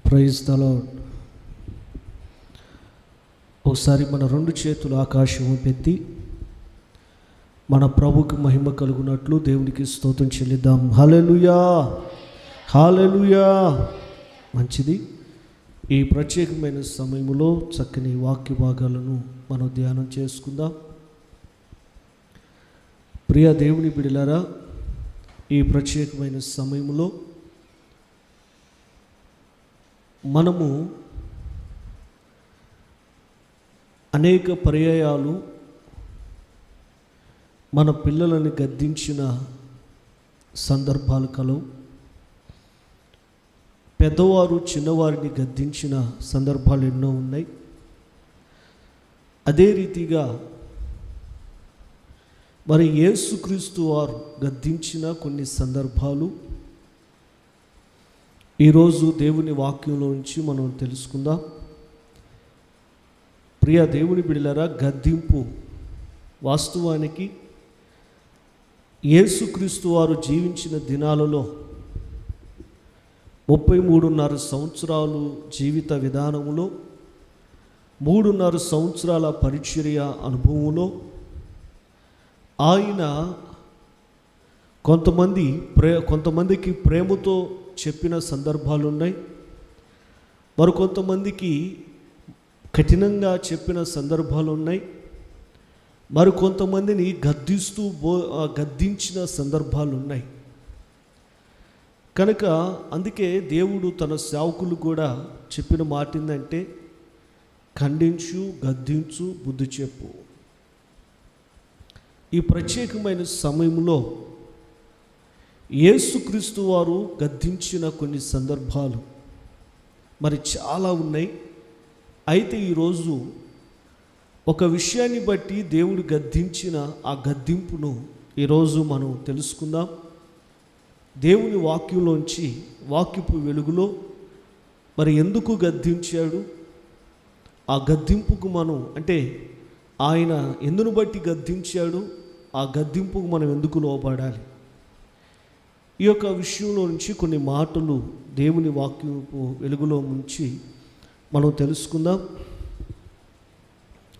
Praise the lord. ఒకసారి మన రెండు చేతులు ఆకాశం పెట్టి మన ప్రభుకి మహిమ కలుగునట్లు దేవునికి స్తోత్రం చెల్లిద్దాం. హల్లెలూయా, హల్లెలూయా. మంచిది. ఈ ప్రత్యేకమైన సమయంలో చక్కని వాక్య భాగాలను మనం ధ్యానం చేసుకుందాం. ప్రియ దేవుని బిడ్డలారా, ఈ ప్రత్యేకమైన సమయంలో మనము అనేక పర్యాయాలు మన పిల్లలని గద్దించిన సందర్భాలు కలవు. పెద్దవారు చిన్నవారిని గద్దించిన సందర్భాలు ఎన్నో ఉన్నాయి. అదే రీతిగా మరి యేసుక్రీస్తు వారు గద్దించిన కొన్ని సందర్భాలు ఈరోజు దేవుని వాక్యంలో నుంచి మనం తెలుసుకుందాం. ప్రియ దేవుని బిడ్డలారా, గద్దింపు వాస్తవానికి యేసుక్రీస్తు వారు జీవించిన దినాలలో 33.5 సంవత్సరాలు జీవిత విధానములో, 3.5 సంవత్సరాల పరిచర్య అనుభవంలో ఆయన కొంతమందికి ప్రేమతో చెప్పిన సందర్భాలు ఉన్నాయి. మరికొంతమందికి కఠినంగా చెప్పిన సందర్భాలు ఉన్నాయి. మరికొంతమందిని గద్దించిన సందర్భాలు ఉన్నాయి. కనుక అందుకే దేవుడు తన సేవకులు కూడా చెప్పిన మాట ఏంటంటే, ఖండించు, గద్దించు, బుద్ధి చెప్పు. ఈ ప్రత్యేకమైన సమయంలో యేసుక్రీస్తు వారు గద్దించిన కొన్ని సందర్భాలు మరి చాలా ఉన్నాయి. అయితే ఈరోజు ఒక విషయాన్ని బట్టి దేవుడు గద్దించిన ఆ గద్దింపును ఈరోజు మనం తెలుసుకుందాం. దేవుని వాక్యంలోంచి, వాక్యపు వెలుగులో మరి ఎందుకు గద్దించాడు, ఆ గద్దింపుకు మనం అంటే ఆయన ఎందును బట్టి గద్దించాడు, ఆ గద్దింపుకు మనం ఎందుకు లోబడాలి, ఈ యొక్క విషయంలో నుంచి కొన్ని మాటలు దేవుని వాక్యపు వెలుగులో నుంచి మనం తెలుసుకుందాం.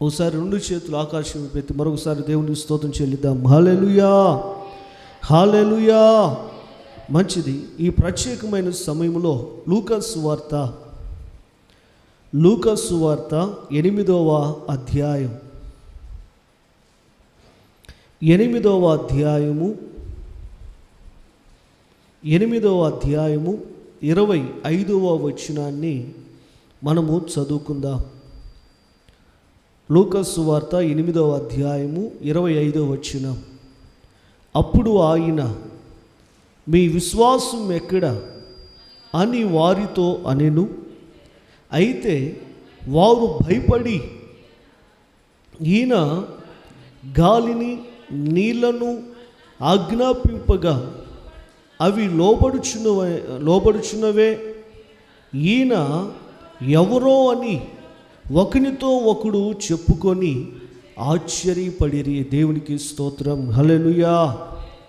ఒకసారి రెండు చేతులు ఆకాశం పెట్టి మరొకసారి దేవునికి స్తోత్రం చెల్లిద్దాం. హల్లెలూయా, హల్లెలూయా. మంచిది. ఈ ప్రత్యేకమైన సమయంలో లూకా సువార్త 8వ అధ్యాయం 25వ వచనాన్ని మనము చదువుకుందాం. లూకా సువార్త 8వ అధ్యాయము 25వ వచనం. అప్పుడు ఆయన, మీ విశ్వాసం ఎక్కడ అని వారితో అనెను. అయితే వారు భయపడి, ఈయన గాలిని నీళ్లను ఆజ్ఞాపింపగా అవి లోబడుచున్నవే, ఈయన ఎవరో అని ఒకనితో ఒకడు చెప్పుకొని ఆశ్చర్యపడిరి. దేవునికి స్తోత్రం. హల్లెలూయా.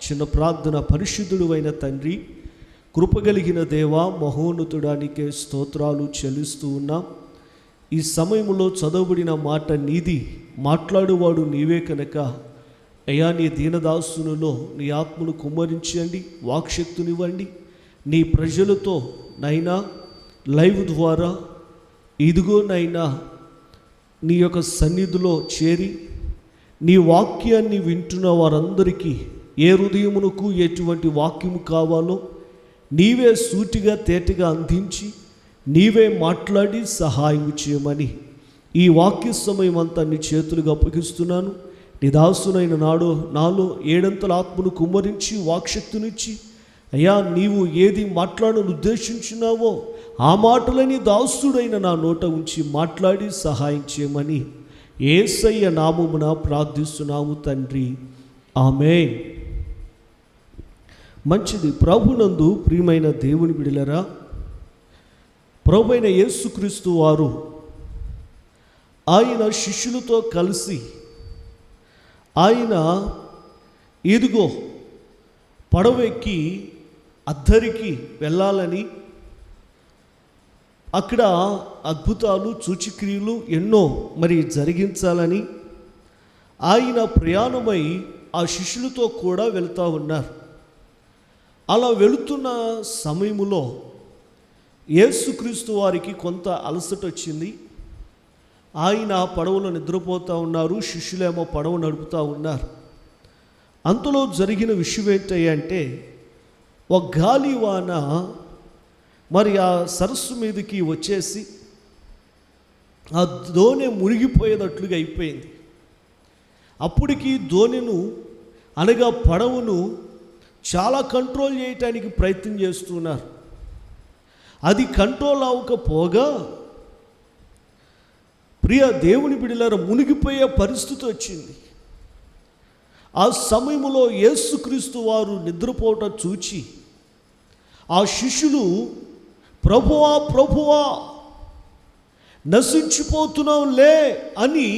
చిన్న ప్రార్థన. పరిశుద్ధుడు అయిన తండ్రి, కృపగలిగిన దేవా, మహోన్నతుడానికే స్తోత్రాలు చెల్లిస్తూ ఉన్నాం. ఈ సమయంలో చదవబడిన మాట నీది, మాట్లాడువాడు నీవే కనుక అయ్యా, నీ దీనదాసునిలో నీ ఆత్మను కుమ్మరించండి, వాక్శక్తునివ్వండి. నీ ప్రజలతో నైనా లైవ్ ద్వారా ఇదిగో నైనా నీ యొక్క సన్నిధిలో చేరి నీ వాక్యాన్ని వింటున్న వారందరికీ ఏ హృదయమునకు ఎటువంటి వాక్యము కావాలో నీవే సూటిగా తేటగా అందించి నీవే మాట్లాడి సహాయం చేయమని ఈ వాక్య సమయం అంతా నీ చేతులుగా అప్పగిస్తున్నాను. నీ దాసునైన నాలో 7 ఆత్మను కుమ్మరించి వాక్శక్తినిచ్చి అయ్యా, నీవు ఏది మాట్లాడని ఉద్దేశించినావో ఆ మాటలని దాసుడైన నా నోట ఉంచి మాట్లాడి సహాయం చేయమని యేసయ్య నామమున ప్రార్థిస్తున్నాము తండ్రి, ఆమేన్. మంచిది. ప్రభునందు ప్రియమైన దేవుని బిడ్డలారా, ప్రభువైన యేసుక్రీస్తు వారు ఆయన శిష్యులతో కలిసి ఆయన ఇదిగో పడవెక్కి అద్దరికి వెళ్ళాలని అక్కడ అద్భుతాలు సూచక్రియలు ఎన్నో మరి జరిగించాలని ఆయన ప్రయాణమై ఆ శిష్యులతో కూడా వెళ్తూ ఉన్నారు. అలా వెళుతున్న సమయంలో యేసుక్రీస్తు వారికి కొంత అలసట వచ్చింది. ఆయన పడవలో నిద్రపోతూ ఉన్నారు, శిష్యులేమో పడవ నడుపుతూ ఉన్నారు. అంతలో జరిగిన విషయం ఏంటంటే ఒక గాలివాన మరి ఆ సరస్సు మీదకి వచ్చేసి ఆ దోణి మునిగిపోయేటట్లుగా అయిపోయింది. అప్పటికి దోణిను అనగా పడవను చాలా కంట్రోల్ చేయటానికి ప్రయత్నం చేస్తున్నారు. అది కంట్రోల్ అవ్వకపోగా ప్రియ దేవుని బిడ్డలారా మునిగిపోయే పరిస్థితి వచ్చింది. ఆ సమయంలో యేసుక్రీస్తు వారు నిద్రపోవటం చూచి ఆ శిష్యులు ప్రభువా ప్రభువా నశించిపోతున్నాం లే అని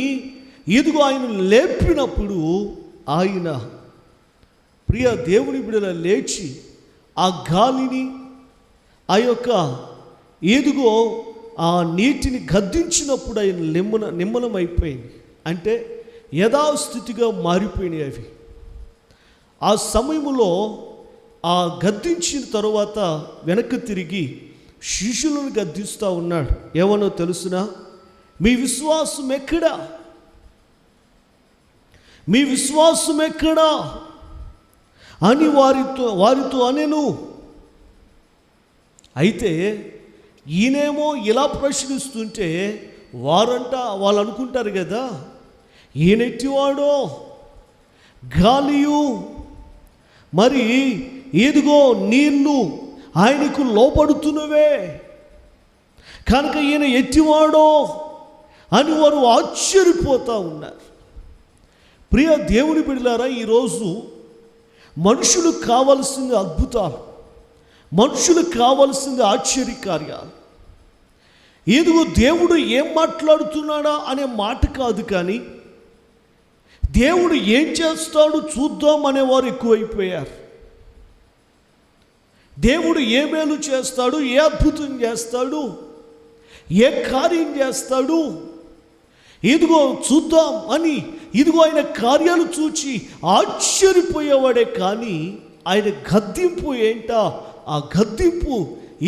ఇదిగో ఆయన లేపినప్పుడు ఆయన ప్రియ దేవుని బిడ్డల లేచి ఆ గాలిని ఆ యొక్క ఏదుగో ఆ నీటిని గద్దించినప్పుడు ఆయన నిమ్మలమైపోయింది. అంటే యథాస్థితిగా మారిపోయినాయి అవి. ఆ సమయంలో ఆ గద్దించిన తరువాత వెనక్కి తిరిగి శిష్యులను గద్దిస్తూ ఉన్నాడు. ఏమనో తెలుసునా? మీ విశ్వాసం ఎక్కడా? మీ విశ్వాసం ఎక్కడా అని వారితో అనెను. అయితే ఈయనేమో ఇలా ప్రశ్నిస్తుంటే వాళ్ళు అనుకుంటారు కదా, ఈయనెట్టివాడో గాలియు మరి ఏదిగో నీళ్ళు ఆయనకు లోపడుతున్నవే కనుక ఈయన ఎట్టివాడో అని వారు ఆశ్చర్యపోతూ ఉన్నారు. ప్రియ దేవుని బిడ్డలారా, ఈరోజు మనుషులకు కావలసింది అద్భుతాలు, మనుషులకు కావలసింది ఆశ్చర్యకార్యాలు. ఏదిగో దేవుడు ఏం మాట్లాడుతున్నాడా అనే మాట కాదు, కానీ దేవుడు ఏం చేస్తాడు చూద్దాం అనేవారు ఎక్కువైపోయారు. దేవుడు ఏ మేలు చేస్తాడు, ఏ అద్భుతం చేస్తాడు, ఏ కార్యం చేస్తాడు, ఇదిగో చూద్దాం అని ఇదిగో ఆయన కార్యాలు చూచి ఆశ్చర్యపోయేవాడే. కానీ ఆయన గద్దింపు ఏంటా? ఆ గద్దింపు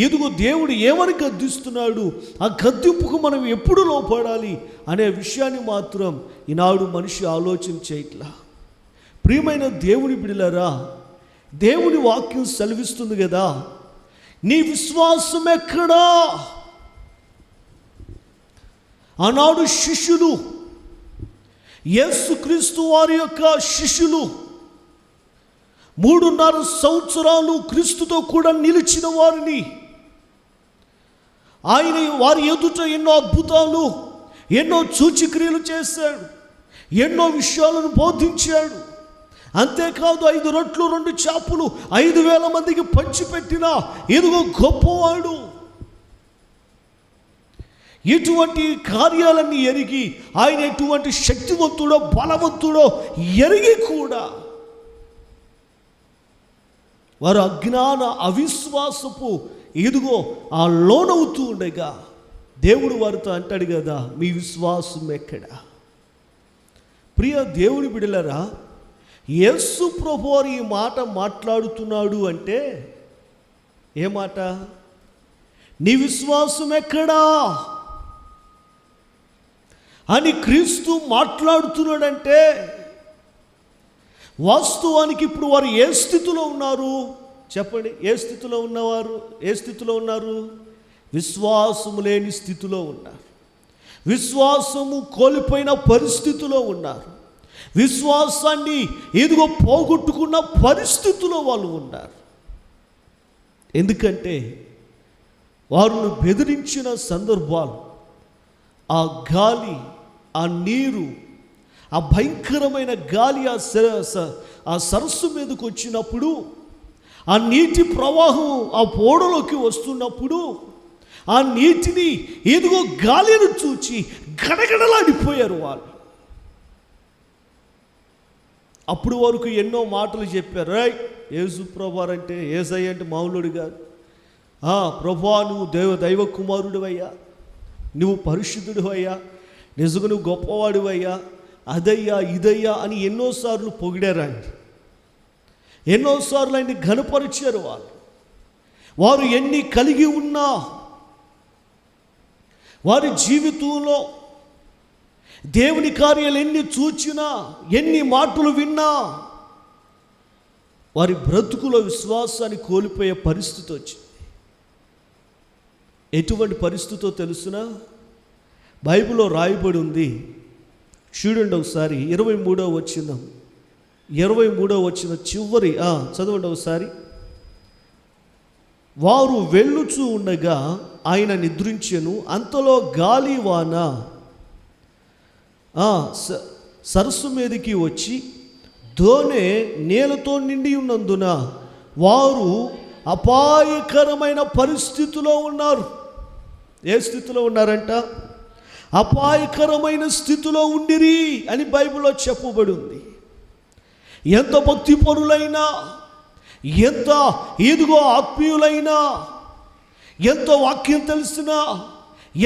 ఇదిగో దేవుడు ఏమని గద్దిస్తున్నాడు, ఆ గద్దింపుకు మనం ఎప్పుడు లోపడాలి అనే విషయాన్ని మాత్రం ఈనాడు మనిషి ఆలోచన చేయట్లా. ప్రియమైన దేవుని బిడ్డలారా, దేవుని వాక్యం సెలవిస్తుంది కదా, నీ విశ్వాసం ఎక్కడా? ఆనాడు శిష్యులు, యేసుక్రీస్తు వారి యొక్క శిష్యులు 3.5 సంవత్సరాలు క్రీస్తుతో కూడా నిలిచిన వారిని ఆయన వారి ఎదుట ఎన్నో అద్భుతాలు, ఎన్నో సూచక్రియలు చేశాడు, ఎన్నో విషయాలను బోధించాడు. అంతేకాదు 5 రొట్లు 2 చేపలు 5,000 మందికి పంచిపెట్టిన ఇదిగో గొప్పవాడు. ఎటువంటి కార్యాలన్నీ ఎరిగి ఆయన ఎటువంటి శక్తివంతుడో బలవంతుడో ఎరిగి కూడా వారు అజ్ఞాన అవిశ్వాసపు ఇదిగో ఆ లోనవుతూ ఉండగా దేవుడు వారితో అంటాడు కదా, మీ విశ్వాసం ఎక్కడా? ప్రియ దేవుని బిడ్డలారా, యేసు ప్రభువారు ఈ మాట మాట్లాడుతున్నాడు అంటే ఏ మాట? నీ విశ్వాసం ఎక్కడా అని క్రీస్తు మాట్లాడుతున్నాడంటే వాస్తవానికి ఇప్పుడు వారు ఏ స్థితిలో ఉన్నారు చెప్పండి? ఏ స్థితిలో ఉన్నవారు? ఏ స్థితిలో ఉన్నారు? విశ్వాసము లేని స్థితిలో ఉన్నారు. విశ్వాసము కోల్పోయిన పరిస్థితిలో ఉన్నారు. విశ్వాసాన్ని ఎదుగో పోగొట్టుకున్న పరిస్థితిలో వాళ్ళు ఉన్నారు. ఎందుకంటే వారిని బెదిరించిన సందర్భాలు, ఆ గాలి, ఆ నీరు, ఆ భయంకరమైన గాలి ఆ సరస్సు మీదకి వచ్చినప్పుడు, ఆ నీటి ప్రవాహం ఆ ఓడలోకి వస్తున్నప్పుడు, ఆ నీటిని ఎదుగో గాలిని చూచి గడగడలాడిపోయారు వాళ్ళు. అప్పుడు వరకు ఎన్నో మాటలు చెప్పారు. యేసు ప్రభువారు అంటే, యేసయ్య అంటే మామూలుడు కాదు, ప్రభువా, నువ్వు దైవ కుమారుడు అయ్యా, నువ్వు పరిశుద్ధుడు అయ్యా, నిజంగా నువ్వు గొప్పవాడు అయ్యా, అదయ్యా ఇదయ్యా అని ఎన్నోసార్లు పొగిడారు ఆయన. ఎన్నోసార్లు ఆయన్ని ఘనపరిచారు. వారు ఎన్ని కలిగి ఉన్నా, వారి జీవితంలో దేవుని కార్యాలు ఎన్ని చూచినా, ఎన్ని మాటలు విన్నా, వారి బ్రతుకులో విశ్వాసాన్ని కోల్పోయే పరిస్థితి వచ్చింది. ఎటువంటి పరిస్థితో తెలుసునా? బైబిల్లో రాయబడి ఉంది, చూడండి ఒకసారి. 23వ వచనం చివరి చదవండి ఒకసారి. వారు వెళ్ళుచూ ఉండగా ఆయన నిద్రించెను. అంతలో గాలివాన సరస్సు మీదకి వచ్చి దోణె నీళ్ళతో నిండి ఉన్నందున వారు అపాయకరమైన పరిస్థితిలో ఉన్నారు. ఏ స్థితిలో ఉన్నారంట? అపాయకరమైన స్థితిలో ఉండిరి అని బైబిల్లో చెప్పబడి ఉంది. ఎంత భక్తిపరులైనా, ఎంత ఆత్మీయులైనా, ఎంత వాక్యం తెలిసినా,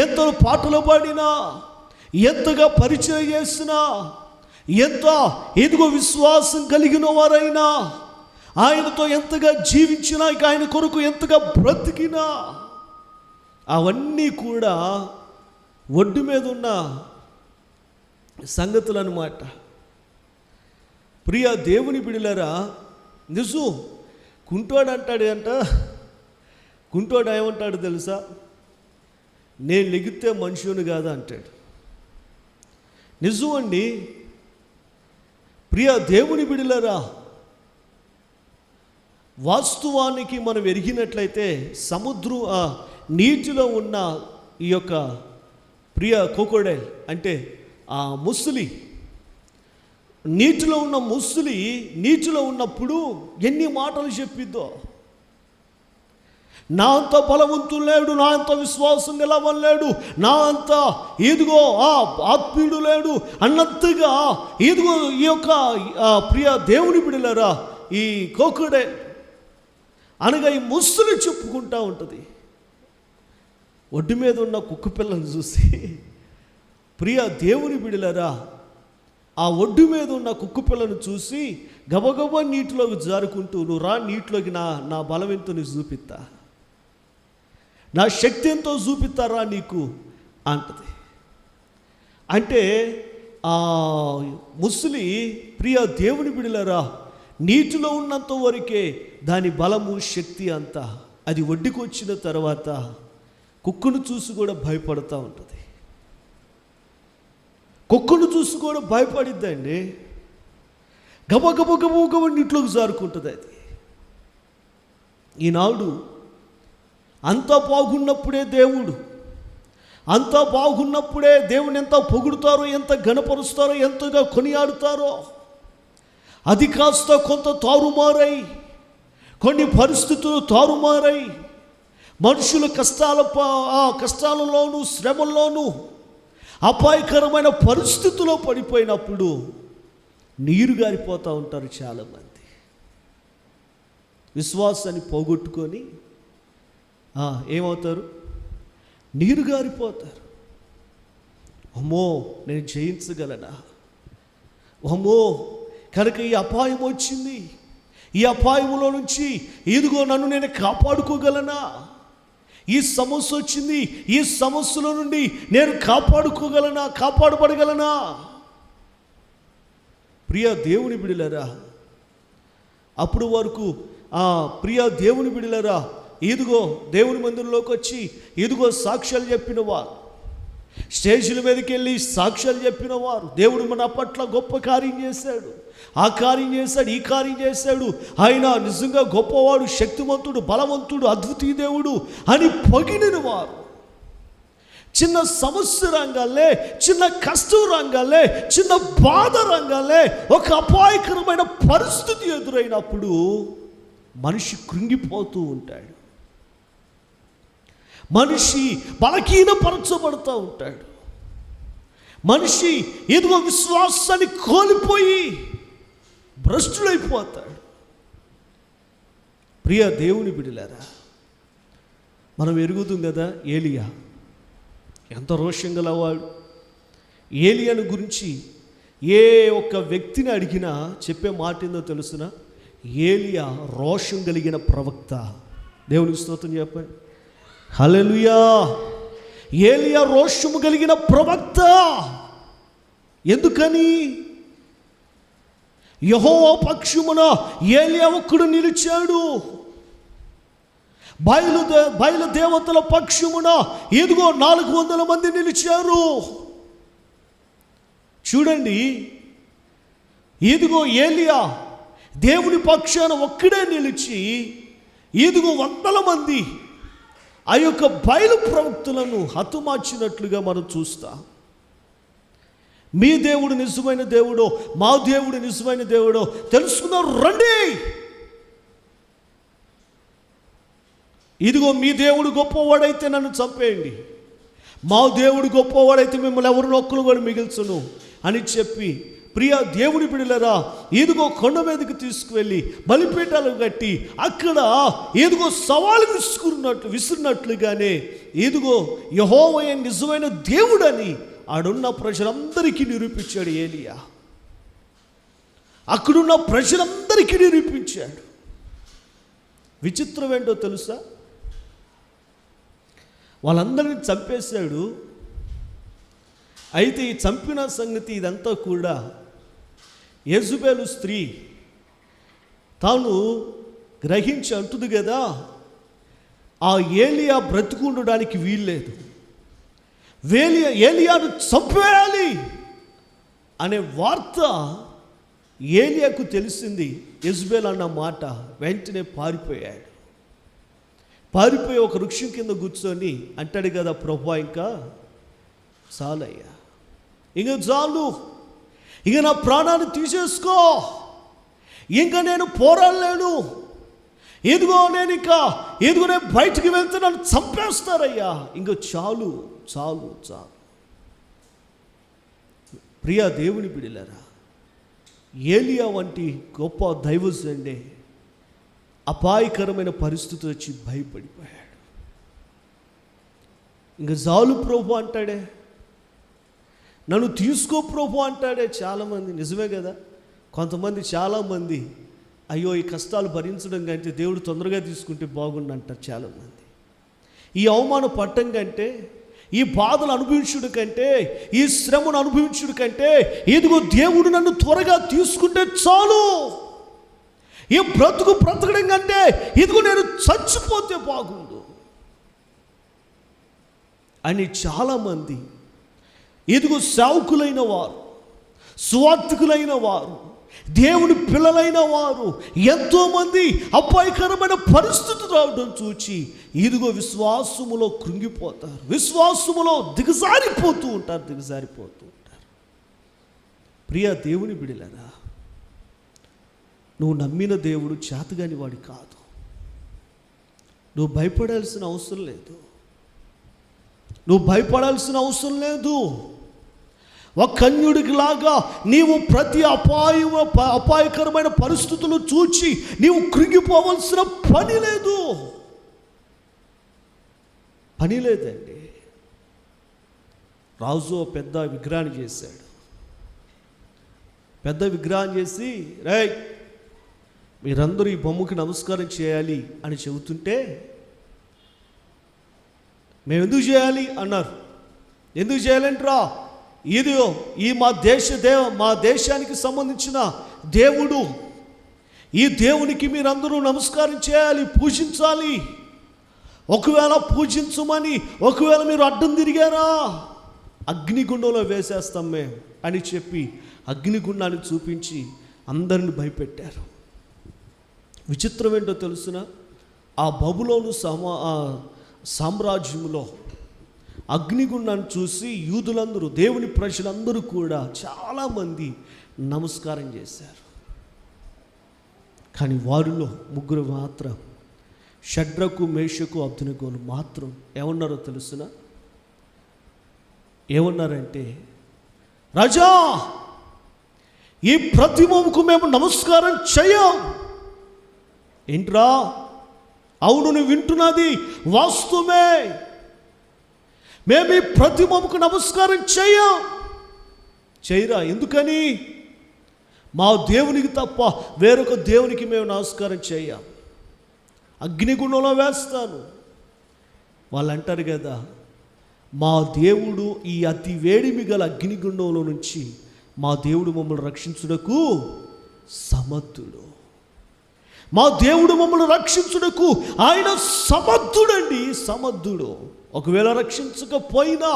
ఎంత పాటలు పాడినా, ఎంతగా పరిచయం చేసినా, ఎంత విశ్వాసం కలిగిన వారైనా, ఆయనతో ఎంతగా జీవించినా, ఇక ఆయన కొరకు ఎంతగా బ్రతికినా, అవన్నీ కూడా ఒడ్డు మీద ఉన్న సంగతులు అన్నమాట. ప్రియ దేవుని బిడ్డలారా, నిజం కుంటోడు అంటాడు అంట. కుంటోడు ఏమంటాడు తెలుసా? నేను లెగితే మనుషుని కాదా అంటాడు. నిజం అండి. ప్రియ దేవుని బిడ్డలారా, వాస్తవానికి మనం ఎరిగినట్లయితే నీటిలో ఉన్న ఈ యొక్క ప్రియ క్రొకోడైల్ అంటే ఆ ముసలి, నీటిలో ఉన్న ముసలి నీటిలో ఉన్నప్పుడు ఎన్ని మాటలు చెప్పిద్దో. నా అంత బలవంతుడు లేడు, నా అంత విశ్వాసం గలవన్ లేడు, నా అంత ఆత్మీయుడు లేడు అన్నట్టుగా ఈ యొక్క ప్రియ దేవుని బిడ్డలారా, ఈ క్రొకోడైల్ అనగా ఈ ముసలి చెప్పుకుంటూ ఉంటుంది. ఒడ్డు మీద ఉన్న కుక్క పిల్లను చూసి, ప్రియ దేవుని బిడ్డలారా, ఆ ఒడ్డు మీద ఉన్న కుక్క పిల్లను చూసి గబగబా నీటిలోకి జారుకుంటూ, నువ్వు రా నీటిలోకి, నా బలం ఎంతో నీకు చూపిస్తా, నా శక్తి ఎంతో చూపిస్తారా నీకు అంటది. అంటే ఆ ముసలి, ప్రియ దేవుని బిడ్డలారా, నీటిలో ఉన్నంత వరకే దాని బలము శక్తి అంతా. అది ఒడ్డుకు వచ్చిన తర్వాత కుక్కను చూసి కూడా భయపడుతూ ఉంటుంది. కుక్కను చూసి కూడా భయపడిద్దండి. గబగబ నీటిలోకి జారుకుంటుంది అది. ఈనాడు అంతా బాగున్నప్పుడే దేవుని ఎంత పొగుడుతారో, ఎంత ఘనపరుస్తారో, ఎంతగా కొనియాడుతారో, అది కాస్త కొంత తారుమారై, కొన్ని పరిస్థితులు తారుమారై, మనుషుల కష్టాలలోనూ శ్రమల్లోనూ అపాయకరమైన పరిస్థితుల్లో పడిపోయినప్పుడు నీరు గారిపోతూ ఉంటారు చాలామంది. విశ్వాసాన్ని పోగొట్టుకొని ఏమవుతారు? నీరు గారిపోతారు. అమ్మో, నేను జయించగలనా? అమ్మో, కనుక ఈ అపాయం వచ్చింది, ఈ అపాయంలో నుంచి నన్ను నేను కాపాడుకోగలనా? ఈ సమస్య వచ్చింది, ఈ సమస్యలో నుండి నేను కాపాడబడగలనా? ప్రియ దేవుని బిడ్డలారా, అప్పుడు వరకు ప్రియ దేవుని బిడ్డలారా, దేవుని మందిరంలోకి వచ్చి సాక్ష్యాలు చెప్పిన వారు, స్టేజ్ల మీదకి వెళ్ళి సాక్ష్యాలు చెప్పిన వారు, దేవుడు మన పట్ల గొప్ప కార్యం చేశాడు, ఆ కార్యం చేశాడు, ఈ కార్యం చేశాడు, ఆయన నిజంగా గొప్పవాడు, శక్తివంతుడు, బలవంతుడు, అద్వితీయ దేవుడు అని పొగిడిన వారు, చిన్న సమస్య రంగాలే, చిన్న కష్టం రంగాలే, చిన్న బాధ రంగాలే ఒక అపాయకరమైన పరిస్థితి ఎదురైనప్పుడు మనిషి కృంగిపోతూ ఉంటాడు, మనిషి బలహీనపరచబడుతూ ఉంటాడు, మనిషి విశ్వాసాన్ని కోల్పోయి భ్రష్టులైపోతాడు. ప్రియ దేవుని బిడ్డలారా, మనం ఎరుగుతుంది కదా, ఏలియా ఎంత రోషం గలవాడు. ఏలియాను గురించి ఏ ఒక్క వ్యక్తిని అడిగినా చెప్పే మాట ఏందో తెలుసున, ఏలియా రోషం కలిగిన ప్రవక్త. దేవునికి స్తోత్రం చెప్పండి, హల్లెలూయా. ఏలియా రోషము కలిగిన ప్రవక్త. ఎందుకని? యెహోవా పక్షమున ఏలియా ఒక్కడు నిలిచాడు. బయలు దేవతల పక్షమున ఇదిగో 400 మంది నిలిచారు. చూడండి, ఇదిగో ఏలియా దేవుని పక్షాన ఒక్కడే నిలిచి ఇదిగో 100 మంది ఆ యొక్క బయలు ప్రవక్తులను హతమార్చినట్లుగా మనం చూస్తాం. మీ దేవుడు నిజమైన దేవుడో, మా దేవుడు నిజమైన దేవుడో తెలుసుకున్నారు రండి. ఇదిగో మీ దేవుడు గొప్పవాడైతే నన్ను చంపేయండి, మా దేవుడు గొప్పవాడైతే మిమ్మల్ని ఎవరు నొక్కులు కూడా మిగిల్చును అని చెప్పి, ప్రియ దేవుని బిడ్డలారా, ఇదిగో కొండ మీదకి తీసుకువెళ్ళి బలిపీఠాలు కట్టి అక్కడ ఇదిగో సవాలు విసిరినట్లుగానే ఇదిగో యెహోవా నిజమైన దేవుడని ఆడున్న ప్రజలందరికీ నిరూపించాడు ఏలియా. అక్కడున్న ప్రజలందరికీ నిరూపించాడు. విచిత్రం ఏంటో తెలుసా, వాళ్ళందరినీ చంపేశాడు. అయితే ఈ చంపిన సంగతి ఇదంతా కూడా యెజబెలు స్త్రీ తాను గ్రహించి అంటుంది కదా, ఆ ఏలియా బ్రతుకుండడానికి వీల్లేదు, ఏలియాను చంపేయాలి అనే వార్త ఏలియాకు తెలిసింది. యెజబెల్ అన్న మాట వెంటనే పారిపోయి ఒక వృక్షం కింద కూర్చొని అంటాడు కదా, ప్రభువా ఇంకా చాలయ్యా, ఇంక చాలు, ఇక నా ప్రాణాన్ని తీసేసుకో, ఇంకా నేను పోరాడలేను, ఇదిగో నేను బయటికి వెళ్తే నన్ను చంపేస్తారయ్యా, ఇంక చాలు చాలు చాలు. ప్రియా దేవుని బిడ్డలారా, ఏలియా వంటి గొప్ప దైవజనుడే అపాయకరమైన పరిస్థితి వచ్చి భయపడిపోయాడు. ఇంక చాలు ప్రభు అంటాడే, నన్ను తీసుకో ప్రభు అంటాడే. చాలామంది నిజమే కదా, కొంతమంది చాలామంది అయ్యో ఈ కష్టాలు భరించడం కంటే దేవుడు తొందరగా తీసుకుంటే బాగుండు అంటారు చాలామంది. ఈ అవమానం పట్టం కంటే, ఈ బాధలు అనుభవించుడు కంటే, ఈ శ్రమను అనుభవించుడు కంటే ఇదిగో దేవుడు నన్ను త్వరగా తీసుకుంటే చాలు, ఈ బ్రతకడం కంటే ఇదిగో నేను చచ్చిపోతే బాగుండు అని చాలామంది ఇదిగో సేవకులైన వారు, సువార్థికులైన వారు, దేవుని పిల్లలైన వారు ఎంతోమంది అపాయకరమైన పరిస్థితులు రావడం చూచి ఇదిగో విశ్వాసములో కృంగిపోతారు, విశ్వాసములో దిగజారిపోతూ ఉంటారు. ప్రియ దేవుని బిడ్డలారా, నువ్వు నమ్మిన దేవుడు చేతగాని వాడి కాదు. నువ్వు భయపడాల్సిన అవసరం లేదు. ఒక కన్యుడికి లాగా నీవు ప్రతి అపాయకరమైన పరిస్థితులు చూచి నీవు కృంగిపోవలసిన పని లేదండి. రాజు పెద్ద విగ్రహాన్ని చేశాడు. పెద్ద విగ్రహం చేసి, రేయ్ మీరందరూ ఈ బొమ్మకి నమస్కారం చేయాలి అని చెబుతుంటే, మేము ఎందుకు చేయాలి అన్నారు. ఎందుకు చేయాలంటరా, ఇదిగో ఈ మా దేశానికి సంబంధించిన దేవుడు, ఈ దేవునికి మీరందరూ నమస్కారం చేయాలి, పూజించాలి. ఒకవేళ పూజించమని ఒకవేళ మీరు అడ్డం తిరిగారా అగ్నిగుండంలో వేసేస్తాం మేము అని చెప్పి అగ్నిగుండాన్ని చూపించి అందరిని భయపెట్టారు. విచిత్రం ఏంటో తెలుసునా, ఆ బబులోను సామ్రాజ్యంలో అగ్నిగుండాన్ని చూసి యూదులందరూ, దేవుని ప్రజలందరూ కూడా చాలామంది నమస్కారం చేశారు. కానీ వారిలో ముగ్గురు మాత్రం, షడ్రకు, మేషకు, అబ్దెనగోలు మాత్రం ఏమన్నారో తెలుసునా? ఏమన్నారంటే, రాజా ఈ ప్రతిమకు మేము నమస్కారం చేయం. ఏంట్రా అవును, నువ్వు వింటున్నది వాస్తవమే. మేము ఈ ప్రతిమకు నమస్కారం చేయరా? ఎందుకని? మా దేవునికి తప్ప వేరొక దేవునికి మేము నమస్కారం చేయం. అగ్నిగుండంలో వేస్తాను. వాళ్ళు అంటారు కదా, మా దేవుడు ఈ అతి వేడిమి గల అగ్నిగుండంలో నుంచి మా దేవుడు మమ్మల్ని రక్షించుటకు సమర్థుడు. మా దేవుడు మమ్మల్ని రక్షించుటకు ఆయన సమర్థుడండి, సమర్థుడు. ఒకవేళ రక్షించకపోయినా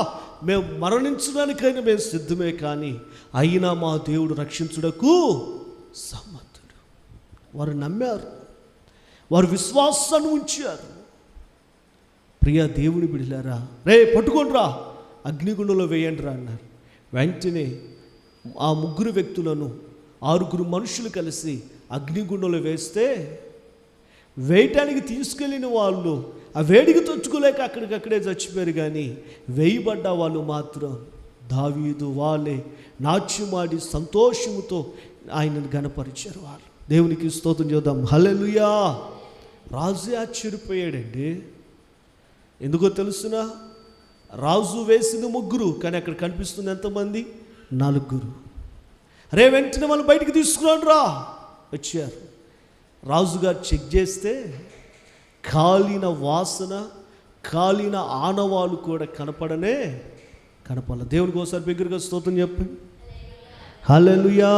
మేము మరణించడానికైనా మేము సిద్ధమే, కానీ అయినా మా దేవుడు రక్షించుటకు సమర్థుడు. వారు నమ్మారు, వారు విశ్వాసాన్ని ఉంచారు. ప్రియ దేవుని బిడ్డలారా, రే పట్టుకోండిరా, అగ్నిగుండంలో వేయండి రా అన్నారు. వెంటనే ఆ 3 వ్యక్తులను 6 మనుషులు కలిసి అగ్నిగుండంలో వేస్తే, వేయటానికి తీసుకెళ్ళిన వాళ్ళు ఆ వేడికి తొచ్చుకోలేక అక్కడికక్కడే చచ్చిపోయారు. కానీ వేయబడ్డ వాళ్ళు మాత్రం దావీదు వాళ్ళే నాట్యమాడి సంతోషముతో ఆయనను గణపరిచారు. వాళ్ళు దేవునికి స్తోత్రం చేద్దాం. హల్లెలూయా. రాజు ఆశ్చర్యపోయాడండి. ఎందుకో తెలుసునా? రాజు వేసింది 3, కానీ అక్కడ కనిపిస్తుంది ఎంతమంది? 4. రే వెంటనే వాళ్ళు బయటికి తీసుకురాను రా వచ్చారు. రాజుగారు చెక్ చేస్తే కాలిన వాసన, కాలిన ఆనవాళ్ళు కూడా కనపడాల. దేవునికి ఒకసారి బిగ్గరగా స్తోత్రం చెప్పండి. హల్లెలూయా,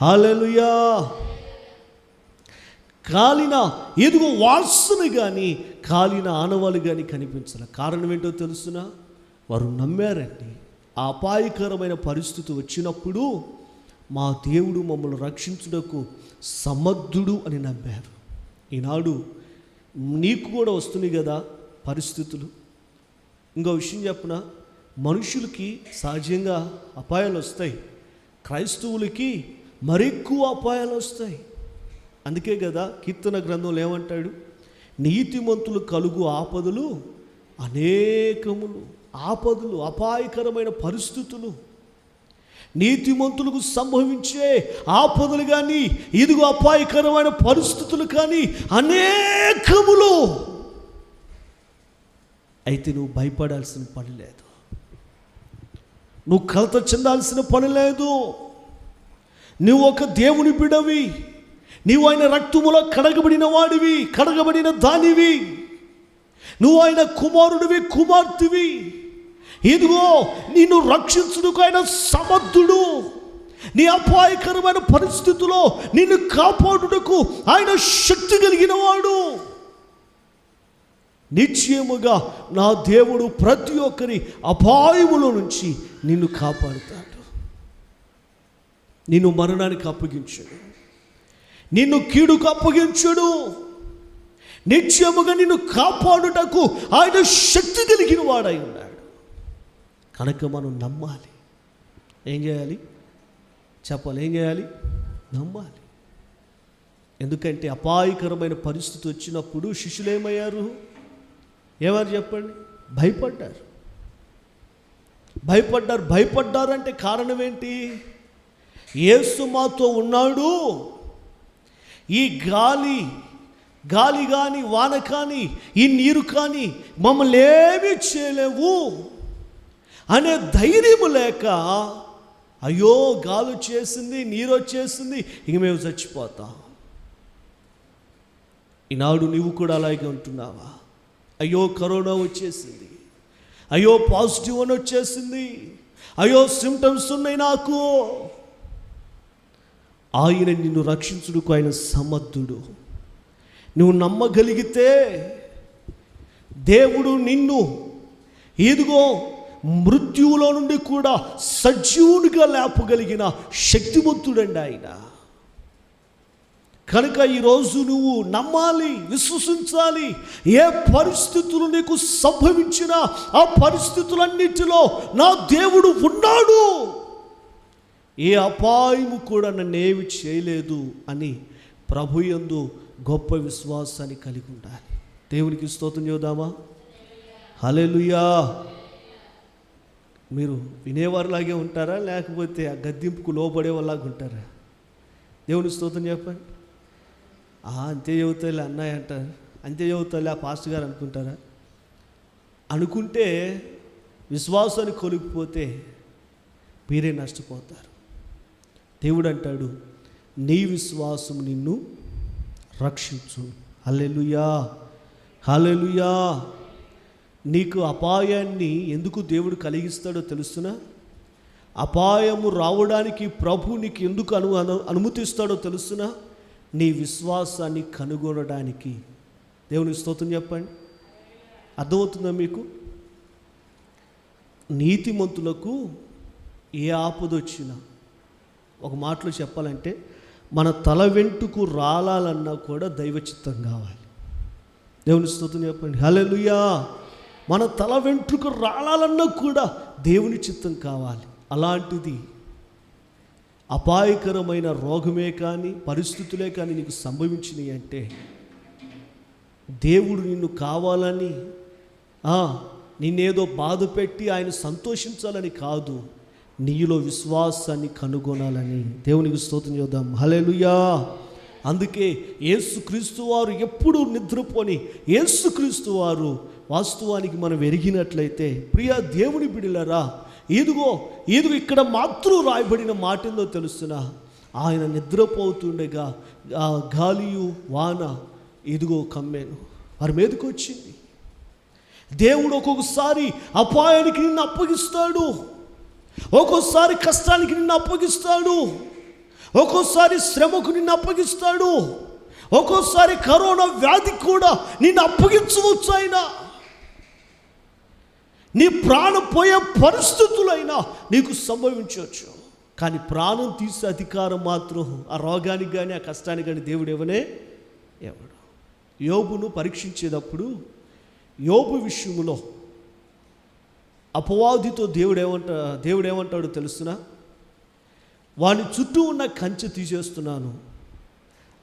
హల్లెలూయా. కాలిన ఎదుగు వాసన కానీ కాలిన ఆనవాళ్ళు కానీ కనిపించాలి. కారణం ఏంటో తెలుసునా? వారు నమ్మారండి. ఆ అపాయకరమైన పరిస్థితి వచ్చినప్పుడు మా దేవుడు మమ్మల్ని రక్షించుటకు సమర్థుడు అని నమ్మారు. ఈనాడు నీకు కూడా వస్తున్నాయి కదా పరిస్థితులు. ఇంకో విషయం చెప్పనా, మనుషులకి సహజంగా అపాయాలు వస్తాయి, క్రైస్తవులకి మరెక్కువ అపాయాలు వస్తాయి. అందుకే కదా కీర్తన గ్రంథంలో ఏమంటాడు? నీతిమంతులు కలుగు ఆపదలు అనేకములు. ఆపదలు, అపాయకరమైన పరిస్థితులు, నీతిమంతులకు సంభవించే ఆపదలు కానీ ఇదిగో అపాయకరమైన పరిస్థితులు కానీ అనేకములు. అయితే నువ్వు భయపడాల్సిన పని లేదు, నువ్వు కలత చెందాల్సిన పని లేదు. నువ్వు ఒక దేవుని బిడ్డవి, నీవు ఆయన రక్తములో కడగబడిన వాడివి, కడగబడిన దానివి. నువ్వు ఆయన కుమారుడివి, కుమార్తెవి. ఇదిగో నిన్ను రక్షించుటకు ఆయన సమర్థుడు. నీ అపాయకరమైన పరిస్థితుల్లో నిన్ను కాపాడుటకు ఆయన శక్తి కలిగిన వాడు. నిశ్చయముగా నా దేవుడు ప్రతి ఒక్కరి అపాయముల నుంచి నిన్ను కాపాడుతాడు. నిన్ను మరణానికి అప్పగించడు, నిన్ను కీడుకు అప్పగించడు. నిశ్చయముగా నిన్ను కాపాడుటకు ఆయన శక్తి కలిగిన వాడై ఉన్నాడు. కనుక మనం నమ్మాలి. ఏం చేయాలి చెప్పాలి? ఏం చేయాలి? నమ్మాలి. ఎందుకంటే అపాయకరమైన పరిస్థితి వచ్చినప్పుడు శిష్యులు ఏమయ్యారు? ఏమని చెప్పండి? భయపడ్డారు అంటే కారణం ఏంటి? యేసు మాతో ఉన్నాడు, ఈ గాలి కానీ వాన కానీ ఈ నీరు కానీ మమ్మల్ని ఏమీ చేయలేవు అనే ధైర్యము లేక, అయ్యో గాలి వచ్చేసింది, నీరు వచ్చేసింది, ఇంక మేము చచ్చిపోతాం. ఈనాడు నీవు కూడా అలాగే ఉంటున్నావా? అయ్యో కరోనా వచ్చేసింది, అయ్యో పాజిటివ్ అని వచ్చేసింది, అయ్యో సిమ్టమ్స్ ఉన్నాయి నాకు. ఆయన నిన్ను రక్షించుటకు ఆయన సమర్థుడు. నువ్వు నమ్మగలిగితే దేవుడు నిన్ను ఇదిగో మృత్యువులో నుండి కూడా సజీవునిగా లేపగలిగిన శక్తివంతుడండి ఆయన. కనుక ఈరోజు నువ్వు నమ్మాలి, విశ్వసించాలి. ఏ పరిస్థితులు నీకు సంభవించినా ఆ పరిస్థితులన్నిటిలో నా దేవుడు ఉన్నాడు, ఏ అపాయము కూడా నన్నేమి చేయలేదు అని ప్రభు యందు గొప్ప విశ్వాసాన్ని కలిగి ఉండాలి. దేవునికి స్తోత్రం చేద్దామా? హల్లెలూయా. మీరు వినేవారిలాగే ఉంటారా, లేకపోతే ఆ గద్దింపుకు లోపడేవాళ్ళలాగా ఉంటారా? దేవుని స్తోత్రం చెప్పండి. అంతే చెబుతాయి అన్నయ్య అంటారు. అంతే చదువుతాలే ఆ పాస్టర్ గారు అనుకుంటారా? అనుకుంటే విశ్వాసాన్ని కోల్పోతే మీరే నష్టపోతారు. దేవుడు అంటాడు, నీ విశ్వాసం నిన్ను రక్షించు. హల్లెలూయా, హల్లెలూయా. నీకు అపాయాన్ని ఎందుకు దేవుడు కలిగిస్తాడో తెలుసునా? అపాయము రావడానికి ప్రభు నీకు ఎందుకు అనుమతిస్తాడో తెలుసునా? నీ విశ్వాసాన్ని కనుగొనడానికి. దేవునికి స్తోత్రం చెప్పండి. అర్థమవుతుందా మీకు? నీతిమంతులకు ఏ ఆపద వచ్చినా, ఒక మాటలో చెప్పాలంటే మన తల వెంటుకు రాలాలన్నా కూడా దైవ చిత్తం కావాలి. దేవుని స్తోత్రం చెప్పండి. హల్లెలూయా. మన తల వెంట్రుకు రాలాలన్నా కూడా దేవుని చిత్తం కావాలి. అలాంటిది అపాయకరమైన రోగమే కానీ పరిస్థితులే కానీ నీకు సంభవించినాయి అంటే దేవుడు నిన్ను కావాలని నిన్నేదో బాధ పెట్టి ఆయన సంతోషించాలని కాదు, నీలో విశ్వాసాన్ని కనుగొనాలని. దేవునికి స్తోత్రం చేద్దాం. హల్లెలూయా. అందుకే యేసుక్రీస్తు వారు ఎప్పుడూ నిద్రపోని యేసుక్రీస్తు వారు వాస్తవానికి మనం ఎరిగినట్లయితే, ప్రియ దేవుని బిడ్డలారా, ఇదిగో ఇక్కడ మాత్రం రాయబడిన మాట ఏందో తెలుస్తున్నా? ఆయన నిద్రపోతుండగా గాలియు వాన ఇదిగో కమ్మెను, వారి మీదకి వచ్చింది. దేవుడు ఒక్కొక్కసారి అపాయానికి నిన్ను అప్పగిస్తాడు, ఒక్కోసారి కష్టానికి నిన్ను అప్పగిస్తాడు, ఒక్కోసారి శ్రమకు నిన్ను అప్పగిస్తాడు, ఒక్కోసారి కరోనా వ్యాధి కూడా నిన్ను అప్పగించవచ్చు. ఆయన నీ ప్రాణం పోయే పరిస్థితులైనా నీకు సంభవించవచ్చు. కానీ ప్రాణం తీసే అధికారం మాత్రం ఆ రోగానికి కానీ ఆ కష్టానికి కానీ దేవుడు ఎవడు. యోబును పరీక్షించేటప్పుడు యోబు విషయంలో అపవాదితో దేవుడు ఏమంటాడో తెలుసునా? వాని చుట్టూ ఉన్న కంచె తీసేస్తున్నాను,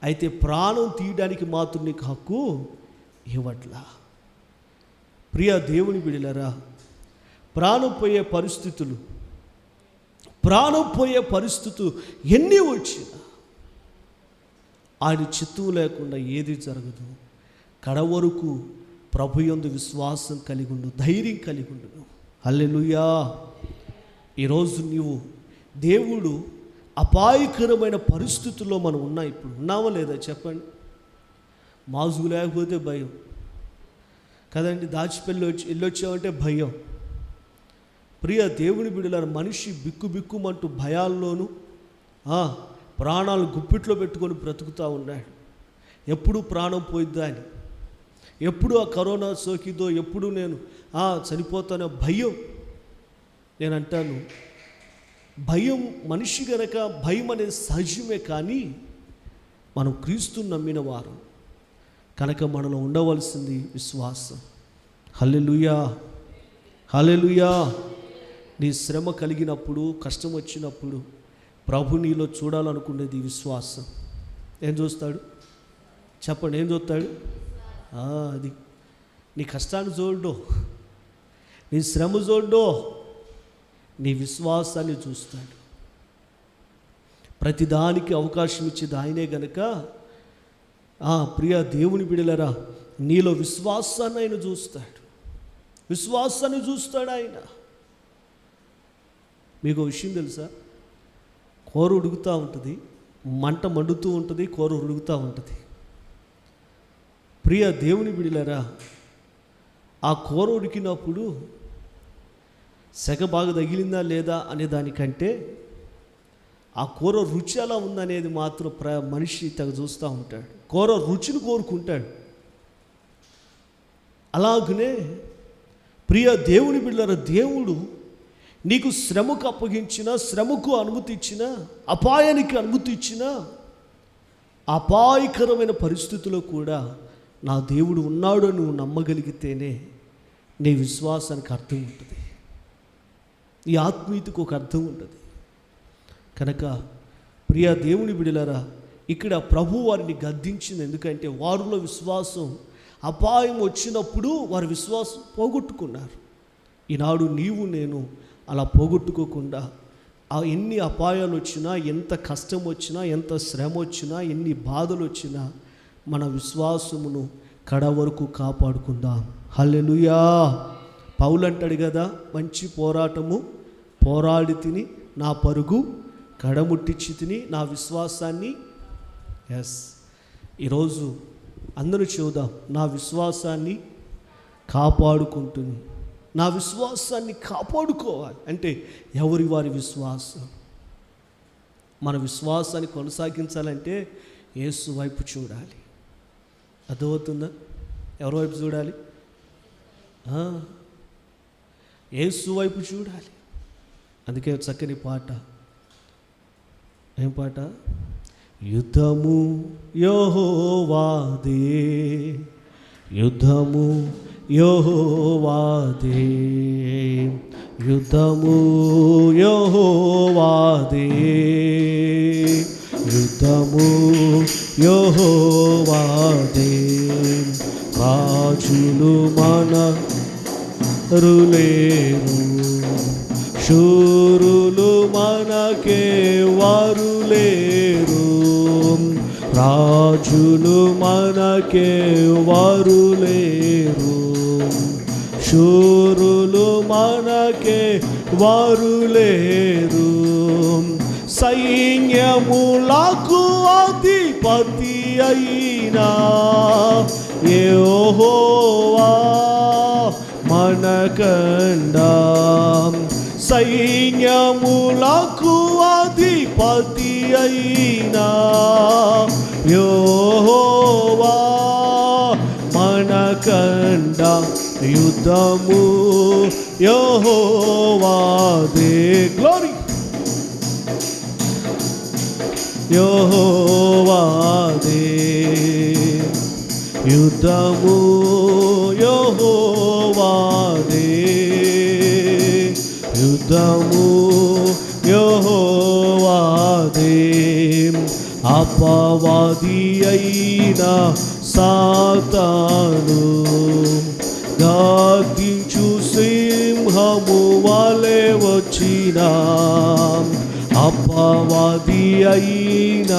అయితే ప్రాణం తీయడానికి మాత్రం నీకు హక్కు ఇవ్వట్లా. ప్రియ దేవుని బిడ్డలారా, ప్రాణం పోయే పరిస్థితులు ఎన్ని వచ్చినా ఆయన చిత్తం లేకుండా ఏది జరగదు. కడవరకు ప్రభు యందు విశ్వాసం కలిగి ఉండు, ధైర్యం కలిగి ఉండు. హల్లెలూయా. ఈరోజు నీవు దేవుడు అపాయకరమైన పరిస్థితుల్లో మనం ఇప్పుడు ఉన్నావా లేదా చెప్పండి? మాజు లేకపోతే భయం కదండి, వెళ్ళొచ్చామంటే భయం. ప్రియ దేవుని బిడ్డలారా, మనిషి బిక్కుమంటూ భయాల్లోనూ ప్రాణాలు గుప్పిట్లో పెట్టుకొని బ్రతుకుతూ ఉన్నాడు. ఎప్పుడు ప్రాణం పోయిద్దా అని, ఎప్పుడు ఆ కరోనా సోకిదో, ఎప్పుడు నేను చనిపోతానో భయం. నేను అంటాను, భయం మనిషి గనక భయం అనేది సహజమే, కానీ మనం క్రీస్తుని నమ్మిన వారు కనుక మనలో ఉండవలసింది విశ్వాసం. హల్లెలూయా, హల్లెలూయా. నీ శ్రమ కలిగినప్పుడు, కష్టం వచ్చినప్పుడు ప్రభు నీలో చూడాలనుకునేది విశ్వాసం. ఏం చూస్తాడు చెప్పండి? ఏం చూస్తాడు? అది నీ కష్టాన్ని చూడో, నీ శ్రమ చూడో, నీ విశ్వాసాన్ని చూస్తాడు. ప్రతిదానికి అవకాశం ఇచ్చేది ఆయనే గనక ప్రియ దేవుని బిడ్డలారా, నీలో విశ్వాసాన్ని ఆయన చూస్తాడు, విశ్వాసాన్ని చూస్తాడు ఆయన. మీకు విషయం తెలుసా? కూర ఉడుకుతూ ఉంటుంది, మంట మండుతూ ఉంటుంది, కూర ఉడుకుతూ ఉంటుంది. ప్రియ దేవుని బిడ్డలారా, ఆ కూర ఉడికినప్పుడు సెగ బాగా తగిలిందా లేదా అనే దానికంటే ఆ కూర రుచి ఎలా ఉందనేది మాత్రం మనిషి తెగ చూస్తూ ఉంటాడు, కూర రుచిని కోరుకుంటాడు. అలాగనే ప్రియ దేవుని బిడ్డలారా, దేవుడు నీకు శ్రమకు అప్పగించిన, శ్రమకు అనుమతి ఇచ్చిన, అపాయానికి అనుమతి ఇచ్చిన, అపాయకరమైన పరిస్థితుల్లో కూడా నా దేవుడు ఉన్నాడు అని నువ్వు నమ్మగలిగితేనే నీ విశ్వాసానికి అర్థం ఉంటుంది, నీ ఆత్మీయతకు ఒక అర్థం ఉంటుంది. కనుక ప్రియ దేవుని బిడ్డలారా, ఇక్కడ ప్రభు వారిని గద్దించింది. ఎందుకంటే వారిలో విశ్వాసం, అపాయం వచ్చినప్పుడు వారి విశ్వాసం పోగొట్టుకున్నారు. ఈనాడు నీవు నేను అలా పోగొట్టుకోకుండా, ఎన్ని అపాయాలు వచ్చినా, ఎంత కష్టం వచ్చినా, ఎంత శ్రమ వచ్చినా, ఎన్ని బాధలు వచ్చినా మన విశ్వాసమును కడ వరకు కాపాడుకుందాం. హల్లెలూయా. పౌలు అంటాడు కదా, మంచి పోరాటము పోరాడి తిని నా పరుగు కడముట్టించి తిని నా విశ్వాసాన్ని. ఈరోజు అందరూ చూద్దాం, నా విశ్వాసాన్ని కాపాడుకుంటుంది. నా విశ్వాసాన్ని కాపాడుకోవాలి అంటే ఎవరి వారి విశ్వాసం. మన విశ్వాసాన్ని కొనసాగించాలంటే యేసు వైపు చూడాలి. అర్థమవుతుందా? ఎవరి వైపు చూడాలి? యేసు వైపు చూడాలి. అందుకే చక్కని పాట, ఏం పాట? యుద్ధము యెహోవాదే, యుద్ధము యెహోవాదే, యుద్ధము యెహోవాదే, యుద్ధము యెహోవాదే. రాజులు మనరులేరు, శూరులు మనకే వారు లేరు. రాజులు మనకే వారు లేరు, శూరులు మనకే వారు లేరు. సైన్యములకు అధిపతి అయినా యెహోవా మనకండా. సైన్యములకు అధిపతి అయినా యెహోవా మనకండా. యుద్ధము యెహోవాదే, గ్లోరీ, యెహోవాదే, యుద్ధము యెహోవాదే, యుద్ధము యెహోవాదే. అపవాది అయిన సాతాను గద్దించు సింహము వలె వచ్చిన. అపవాది అయిన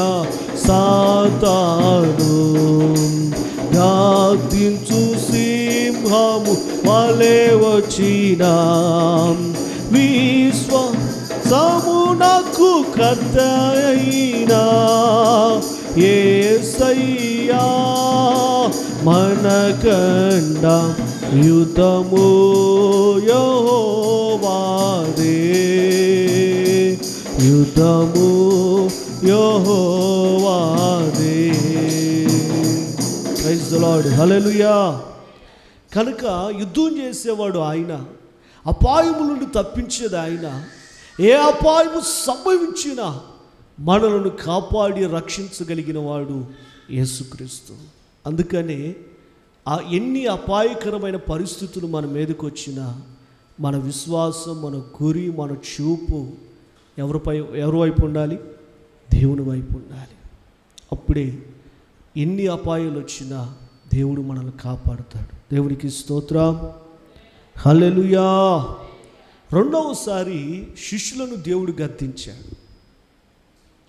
సాతాను గద్దించు సింహము వలె వచ్చిన. విశ్వాసమునకు కర్త అయినా యేసయ్యా మనకండా. యుద్ధము యెహోవాదే, యుద్ధము యెహోవాదే. Praise the lord. హల్లెలూయా. కనుక యుద్ధం చేసేవాడు ఆయన, అపాయము నుండి తప్పించేది ఆయన. ఏ అపాయము సంభవించినా మనలను కాపాడి రక్షించగలిగిన వాడు యేసుక్రీస్తు. అందుకనే ఎన్ని అపాయకరమైన పరిస్థితులు మన మీదకి వచ్చినా మన విశ్వాసం, మన గురి, మన చూపు ఎవరి వైపు ఉండాలి? దేవుని వైపు ఉండాలి. అప్పుడే ఎన్ని అపాయాలు వచ్చినా దేవుడు మనల్ని కాపాడుతాడు. దేవునికి స్తోత్రం. హల్లెలూయా. రెండవసారి శిష్యులను దేవుడు గద్దించాడు.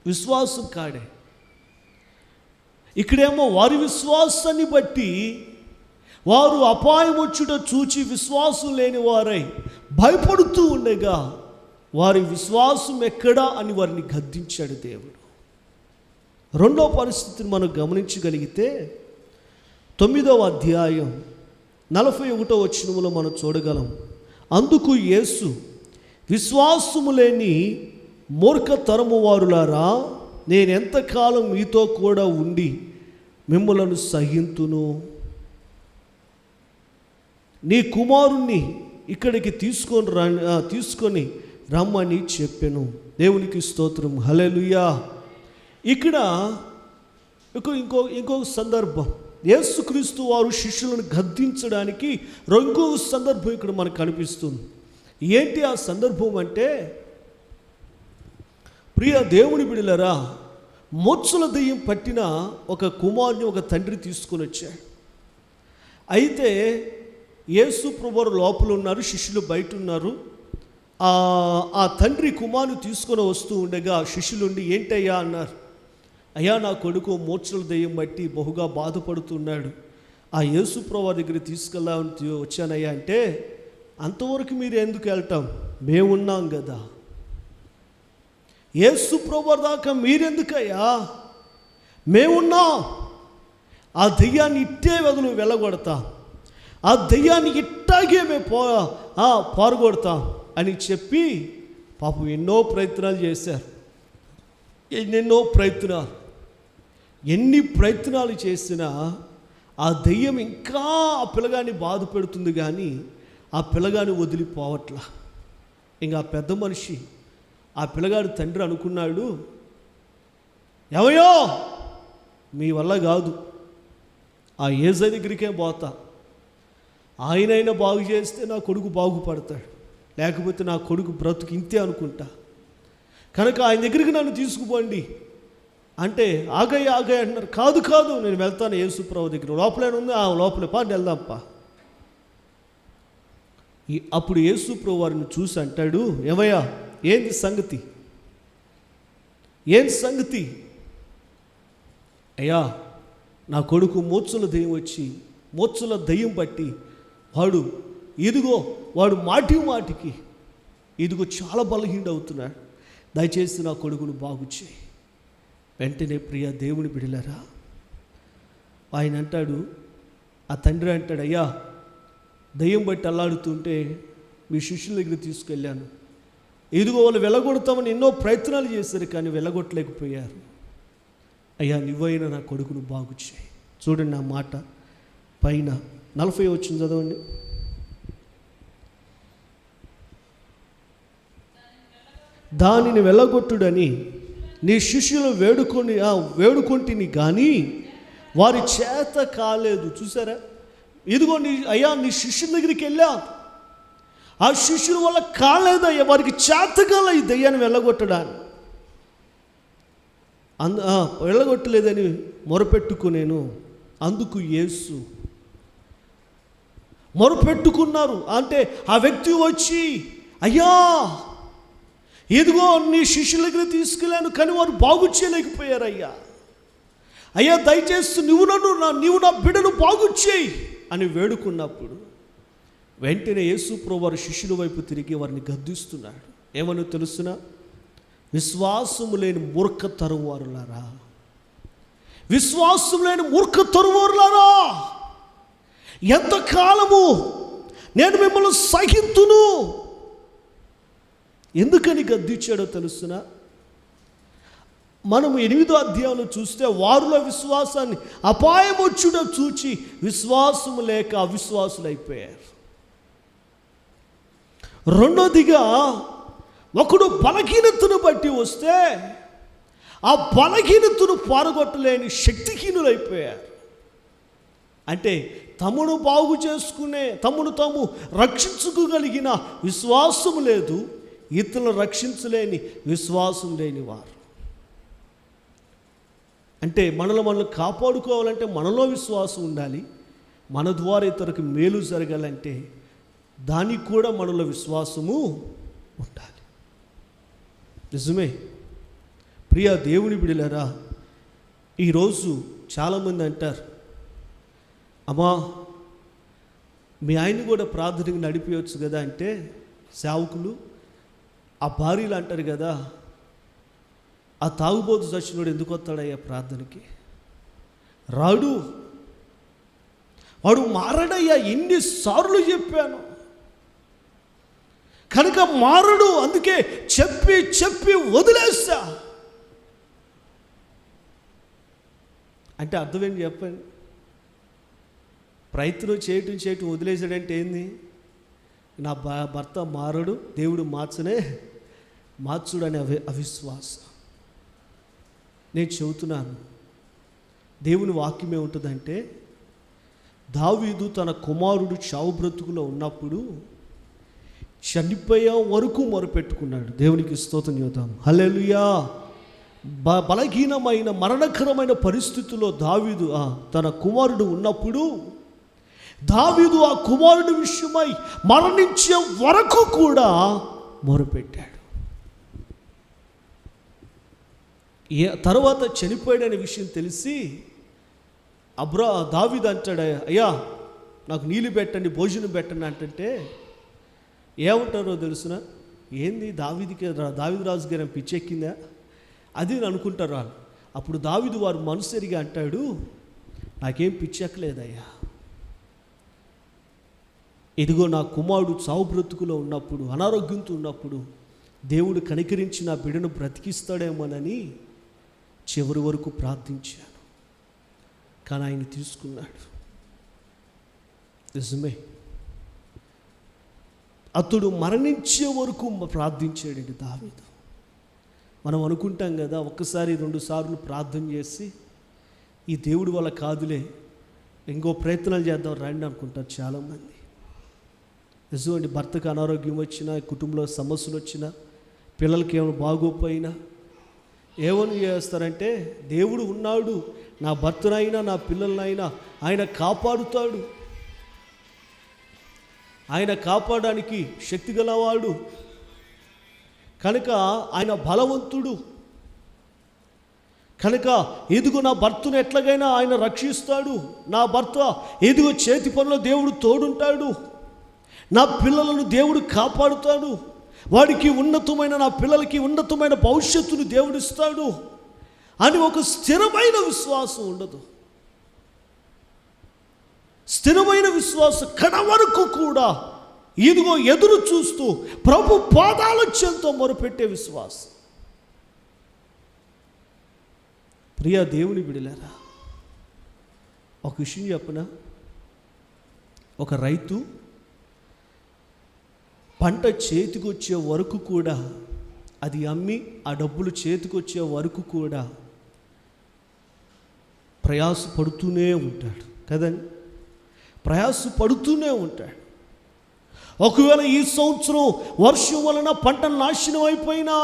విశ్వాసం కాడే. ఇక్కడేమో వారి విశ్వాసాన్ని బట్టి వారు అపాయం వచ్చుట చూచి విశ్వాసం లేని వారై భయపడుతూ ఉండగా వారి విశ్వాసం ఎక్కడా అని వారిని గద్దించాడు దేవుడు. రెండో పరిస్థితిని మనం గమనించగలిగితే 9వ అధ్యాయం 41వ వచనములో మనం చూడగలం. అందుకు యేసు, విశ్వాసము లేని మూర్ఖతరము వారులారా, నేనెంతకాలం మీతో కూడా ఉండి మిమ్ములను సహింతును? నీ కుమారుణ్ణి ఇక్కడికి తీసుకొని రమ్మని చెప్పెను. దేవునికి స్తోత్రం. హల్లెలూయా. ఇక్కడ ఇంకొక సందర్భం, యేసుక్రీస్తు వారు శిష్యులను గద్దించడానికి ఇంకొక సందర్భం ఇక్కడ మనకు కనిపిస్తుంది. ఏంటి ఆ సందర్భం అంటే, ప్రియ దేవుని బిడ్డలారా, మొచ్చుల దెయ్యం పట్టిన ఒక కుమారుని ఒక తండ్రి తీసుకొని వచ్చాడు. అయితే యేసు ప్రభువారు లోపల ఉన్నారు, శిష్యులు బయట ఉన్నారు. ఆ తండ్రి కుమారుని తీసుకొని వస్తూ ఉండగా శిష్యులుండి, ఏంటయ్యా అన్నారు. అయ్యా, నా కొడుకు మోక్షల దెయ్యం బట్టి బహుగా బాధపడుతున్నాడు, ఆ యేసు ప్రభువు దగ్గర తీసుకెళ్ళామని వచ్చానయ్యా అంటే, అంతవరకు మీరు ఎందుకు వెళ్ళటం, మేమున్నాం కదా. యేసు ప్రభువు దాకా మీరెందుకయ్యా, మేమున్నాం. ఆ దెయ్యాన్ని ఇట్టే వెళ్ళగొడతాం, ఆ దెయ్యాన్ని ఇట్టాగే మేము పారగొడతాం అని చెప్పి పాపం ఎన్నో ప్రయత్నాలు చేశారు. ఎన్ని ప్రయత్నాలు చేసినా ఆ దెయ్యం ఇంకా ఆ పిల్లగాన్ని బాధ పెడుతుంది, కానీ ఆ పిల్లగాని వదిలిపోవట్లా. ఇంకా ఆ పెద్ద మనిషి, ఆ పిల్లగాడు తండ్రి అనుకున్నాడు, ఎవయో మీ వల్ల కాదు, ఆ ఏజై దగ్గరికే పోతా, ఆయనైనా బాగు చేస్తే నా కొడుకు బాగుపడతాడు, లేకపోతే నా కొడుకు బ్రతుకు ఇంతే అనుకుంటా, కనుక ఆయన దగ్గరికి నన్ను తీసుకుపోండి అంటే ఆగయ్య అంటున్నారు. కాదు నేను వెళ్తాను యేసు ప్రభు దగ్గర, లోపలే ఉంది, ఆ లోపలే పా వెళ్దాంపా. అప్పుడు యేసు ప్రభు వారిని చూసి అంటాడు, ఏమయ్యా ఏంది సంగతి, అయ్యా నా కొడుకు మోత్సుల దెయ్యం వచ్చి, మోత్సుల దెయ్యం పట్టి వాడు మాటికి ఇదిగో చాలా బలహీనుడవుతున్నాడు, దయచేసి నా కొడుకును బాగు చేయి. వెంటనే ప్రియ దేవుని బిడలారా, ఆయన అంటాడు, ఆ తండ్రి అంటాడు, అయ్యా దెయ్యం బట్టి అల్లాడుతుంటే మీ శిష్యుల దగ్గర తీసుకెళ్ళాను, ఇదిగో వాళ్ళు వెళ్ళగొడతామని ఎన్నో ప్రయత్నాలు చేశారు, కానీ వెళ్ళగొట్టలేకపోయారు. అయ్యా నువ్వైనా నా కొడుకును బాగు చేయి. చూడండి నా మాట పైన 40 వచ్చింది, చదవండి. దానిని వెళ్ళగొట్టుడని నీ శిష్యులు వేడుకొంటిని కానీ వారి చేత కాలేదు. చూసారా, ఇదిగో నీ శిష్యుల దగ్గరికి వెళ్ళా, ఆ శిష్యుల వల్ల కాలేదయ్యా, వారికి చేత కాల ఈ దయ్యాన్ని వెళ్ళగొట్టడాన్ని, వెళ్ళగొట్టలేదని మొరపెట్టుకునేను. అందుకు యేసు మొరపెట్టుకున్నారు అంటే ఆ వ్యక్తి వచ్చి, అయ్యా ఇదిగో నీ శిష్యుల దగ్గర తీసుకెళ్ళాను, కానీ వారు బాగు చేయలేకపోయారయ్యా, అయ్యా దయచేసి నీవు నా బిడ్డను బాగు చేయి అని వేడుకున్నప్పుడు వెంటనే యేసు ప్రభువు వారి శిష్యుల వైపు తిరిగి వారిని గద్దిస్తున్నాడు. ఏమని తెలుసునా, విశ్వాసము లేని మూర్ఖ తరువారులారా, ఎంతకాలము నేను మిమ్మల్ని సహింతును. ఎందుకని గద్దించాడో తెలుసునా, మనము 8వ అధ్యాయంలో చూస్తే వారిలో విశ్వాసాన్ని అపాయం వచ్చుడో చూచి విశ్వాసము లేక అవిశ్వాసులైపోయారు. రెండోదిగా ఒకడు బలహీనతను బట్టి వస్తే ఆ బలహీనతను పారగొట్టలేని శక్తిహీనులైపోయారు. అంటే తమను బాగు చేసుకునే, తమను తాము రక్షించుకోగలిగిన విశ్వాసము లేదు, ఇతరులను రక్షించలేని విశ్వాసం లేని వారు. అంటే మనల్ని కాపాడుకోవాలంటే మనలో విశ్వాసం ఉండాలి, మన ద్వారా ఇతరులకు మేలు జరగాలంటే దానికి కూడా మనలో విశ్వాసము ఉండాలి. నిజమే ప్రియ దేవుని బిడ్డలారా, ఈరోజు చాలామంది అంటారు, అమ్మా మీ ఆయన్ని కూడా ప్రార్థనకు నడిపించవచ్చు కదా అంటే, సేవకులు ఆ భార్యలు అంటారు కదా, ఆ తాగుబోతు చచ్చినోడు ఎందుకు వస్తాడయ్యా ప్రార్థనకి, రాడు, వాడు మారడయ్యా, ఎన్నిసార్లు చెప్పాను, కనుక మారడు, అందుకే చెప్పి వదిలేస్తా అంటే అర్థం ఏంటి చెప్పండి. ప్రయత్నం చేయటం వదిలేసాడంటే ఏంది, నా భర్త మారడు, దేవుడు మార్చుడు అనే అవిశ్వాసం. నేను చెబుతున్నాను, దేవుని వాక్యం ఏముంటుందంటే, దావీదు తన కుమారుడు చావు బ్రతుకులో ఉన్నప్పుడు చనిపోయే వరకు మొరపెట్టుకున్నాడు. దేవునికి స్తోత్రం చెబుతాం, హల్లెలూయా. బలహీనమైన మరణకరమైన పరిస్థితుల్లో దావీదు తన కుమారుడు ఉన్నప్పుడు దావీదు ఆ కుమారుడి విషయమై మరణించే వరకు కూడా మొరపెట్టాడు. తర్వాత చనిపోయాడనే విషయం తెలిసి దావీదు అంటాడు, అయ్యా నాకు నీళ్ళు పెట్టండి, భోజనం పెట్టండి అంటే ఏమంటారో తెలుసిన, ఏంది దావీదు రాజు గారు పిచ్చెక్కిందా అది అని అనుకుంటారు వాళ్ళు. అప్పుడు దావీదు వారు మనసరిగా అంటాడు, నాకేం పిచ్చెక్కలేదయ్యా, ఇదిగో నా కుమారుడు చావు బ్రతుకులో ఉన్నప్పుడు, అనారోగ్యంతో ఉన్నప్పుడు దేవుడు కనికరించి నా బిడ్డను బ్రతికిస్తాడేమోనని చివరి వరకు ప్రార్థించాను, కానీ ఆయన తీసుకున్నాడు. నిజమే, అతడు మరణించే వరకు ప్రార్థించాడండి దావీదు. మనం అనుకుంటాం కదా, ఒక్కసారి 2 సార్లు ప్రార్థన చేసి ఈ దేవుడి వల్ల కాదులే, ఇంకో ప్రయత్నాలు చేద్దాం రండి అనుకుంటారు చాలామంది. నిజమండి, భర్తకు అనారోగ్యం వచ్చినా, కుటుంబంలో సమస్యలు వచ్చినా, పిల్లలకి ఏమైనా బాగోపోయినా ఏమని చేస్తారంటే, దేవుడు ఉన్నాడు, నా భర్తనైనా నా పిల్లలనైనా ఆయన కాపాడుతాడు, ఆయన కాపాడడానికి శక్తి గలవాడు కనుక ఆయన బలవంతుడు కనుక ఎదుగు నా భర్తను ఎట్లాగైనా ఆయన రక్షిస్తాడు, నా భర్త ఎదుగు చేతి పనిలో దేవుడు తోడుంటాడు, నా పిల్లలను దేవుడు కాపాడుతాడు, వాడికి ఉన్నతమైన, నా పిల్లలకి ఉన్నతమైన భవిష్యత్తును దేవుడు ఇస్తాడు అని ఒక స్థిరమైన విశ్వాసం ఉండదు. స్థిరమైన విశ్వాసం కడ వరకు కూడా ఇదిగో ఎదురు చూస్తూ ప్రభు పాదాల చెంతో మొరపెట్టే విశ్వాసం. ప్రియ దేవుని బిడ్డలారా, ఒక విషయం చెప్పనా, ఒక రైతు పంట చేతికొచ్చే వరకు కూడా, అది అమ్మి ఆ డబ్బులు చేతికొచ్చే వరకు కూడా ప్రయాసపడుతూనే ఉంటాడు కదండి, ప్రయాసపడుతూనే ఉంటాడు. ఒకవేళ ఈ సంవత్సరం వర్షం వలన పంట నాశనం అయిపోయినా,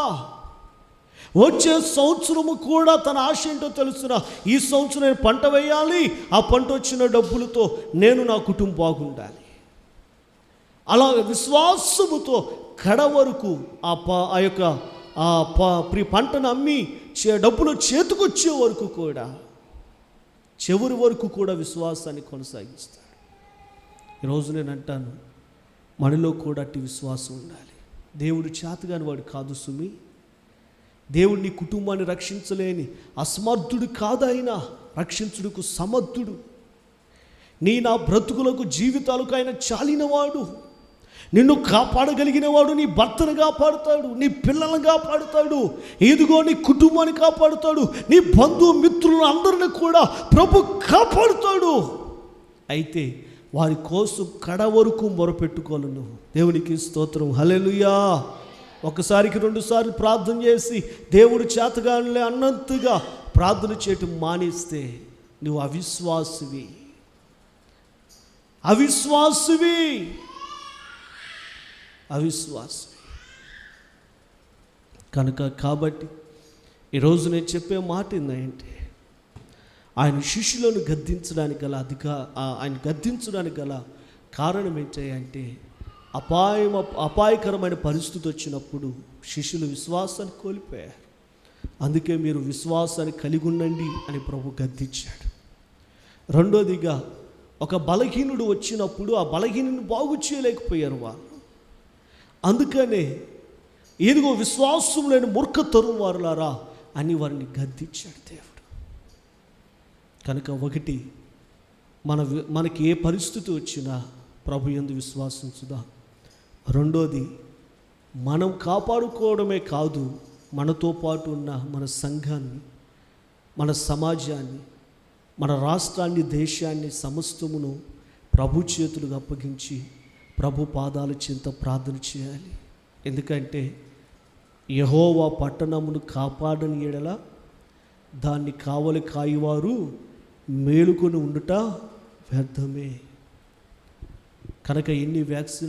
వచ్చే సంవత్సరము కూడా తన ఆశ ఏంటో తెలుసునా, ఈ సంవత్సరం నేను పంట వేయాలి, ఆ పంట వచ్చిన డబ్బులతో నేను నా కుటుంబం బాగుండాలి. అలా విశ్వాసముతో కడ వరకు ఆ యొక్క పంటను అమ్మి డబ్బులు చేతికొచ్చే వరకు కూడా, చివరి వరకు కూడా విశ్వాసాన్ని కొనసాగిస్తాడు. ఈరోజు నేను అంటాను, మనలో కూడా అట్టి విశ్వాసం ఉండాలి. దేవుడు చేతగాని వాడు కాదు సుమి, దేవుడు నీ కుటుంబాన్ని రక్షించలేని అసమర్థుడు కాదు, ఆయన రక్షించుడుకు సమర్థుడు. నా బ్రతుకులకు జీవితాలకు ఆయన చాలినవాడు, నిన్ను కాపాడగలిగిన వాడు. నీ భర్తను కాపాడుతాడు, నీ పిల్లలను కాపాడుతాడు, ఇదిగో నీ కుటుంబాన్ని కాపాడుతాడు, నీ బంధువు మిత్రులను అందరిని కూడా ప్రభు కాపాడుతాడు. అయితే వారి కోసం కడ వరకు మొరపెట్టుకోను నువ్వు. దేవునికి స్తోత్రం, హల్లెలూయా. ఒకసారికి 2 సార్లు ప్రార్థన చేసి దేవుడు చేతగానులే అన్నంతగా ప్రార్థన చేయటం మానేస్తే నువ్వు అవిశ్వాసివి, అవిశ్వాసివి, అవిశ్వాసి. కాబట్టి ఈరోజు నేను చెప్పే మాట ఏంటంటే, ఆయన శిష్యులను గద్దించడానికి గల ఆయన గద్దించడానికి గల కారణం ఏంటంటే, అపాయకరమైన పరిస్థితి వచ్చినప్పుడు శిష్యులు విశ్వాసాన్ని కోల్పోయారు. అందుకే మీరు విశ్వాసాన్ని కలిగి ఉండండి అని ప్రభు గద్దించాడు. రెండోదిగా, ఒక బలహీనుడు వచ్చినప్పుడు ఆ బలహీనుని బాగు చేయలేకపోయారు వాళ్ళు. అందుకనే ఇదిగో విశ్వాసం లేని మూర్ఖతరం వారులారా అని వారిని గద్దించాడు దేవుడు. కనుక ఒకటి, మనకి ఏ పరిస్థితి వచ్చినా ప్రభు యందు విశ్వాసించుదాం. రెండోది, మనం కాపాడుకోవడమే కాదు, మనతో పాటు ఉన్న మన సంఘాన్ని, మన సమాజాన్ని, మన రాష్ట్రాన్ని, దేశాన్ని, సమస్తమును ప్రభు చేతులకు అప్పగించి ప్రభు పాదాల చెంత ప్రార్థన చేయాలి. ఎందుకంటే యెహోవా పట్టణమును కాపాడని యెడల దాన్ని కావలి కాయువారు మేలుకొని ఉండుట వ్యర్థమే. కనుక ఎన్ని వ్యాక్సిన్